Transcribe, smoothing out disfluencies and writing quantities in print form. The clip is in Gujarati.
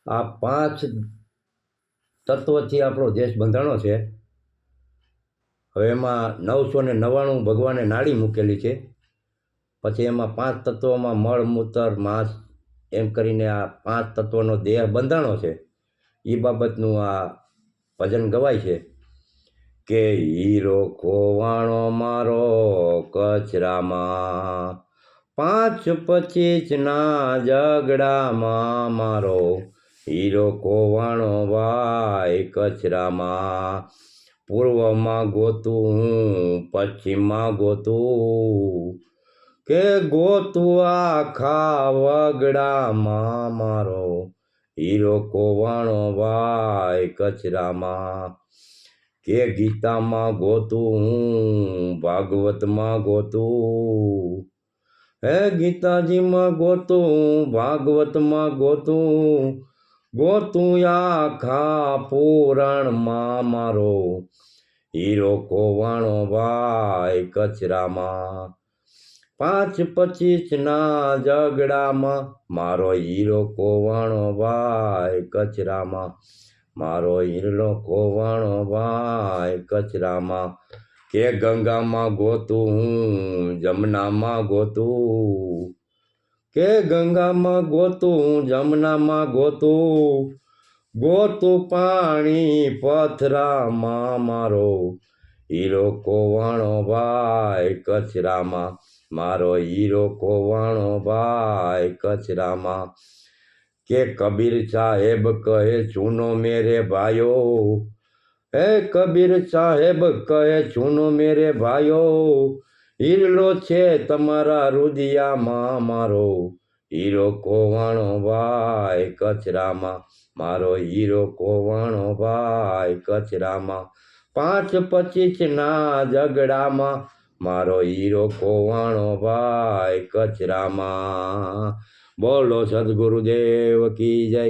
આ 5 તત્વથી આપણો દેશ બંધાણો છે. હવે એમાં 999 ભગવાને નાડી મૂકેલી છે. પછી એમાં 5 તત્વોમાં મળ, મૂત્ર, માંસ એમ કરીને આ 5 તત્વોનો દેહ બંધાણો છે. એ બાબતનું આ ભજન ગવાય છે કે હીરો ખોવાણો મારો કચરામાં, 5-25ના ઝઘડામાં મારો હીરો ખોવાણો ભાઈ કચરામાં. પૂર્વમાં ગોતું હું પશ્ચિમમાં ગોતું, કે ગોતું આખા વગડામાં મારો હીરો ખોવાણો ભાઈ કચરામાં. કે ગીતામાં ગોતું હું ભાગવતમાં ગોતું, હે ગીતાજીમાં ગોતું ભાગવતમાં ગોતું, ગોતું આખા પુરાણમાં મારો હીરો ખોવાણો ભાઈ કચરામાં. 5-25ના ઝઘડામાં મારો હીરો ખોવાણો ભાઈ કચરામાં, મારો હીરો ખોવાણો ભાઈ કચરામાં. કે ગંગામાં ગોતું હું જમનામાં ગોતું, કે ગંગામાં ગોતું જમનામાં ગોતું, ગોતું પાણી પથરામાં મારો હીરો ખોવાણો ભાઈ કચરામાં, મારો હીરો ખોવાણો ભાઈ કચરામાં. કે કબીર સાહેબ કહે સુનો મેરે ભાઈઓ, હે કબીર સાહેબ કહે સુનો મેરે ભાઈઓ, હીરો છે તમારા રુદિયામાં મારો હીરો ખોવાણો ભાઈ કચરામાં, મારો હીરો ખોવાણો ભાઈ કચરામાં. 5-25ના ઝઘડામાં મારો હીરો ખોવાણો ભાઈ કચરામાં. બોલો સદગુરુદેવ કી જય.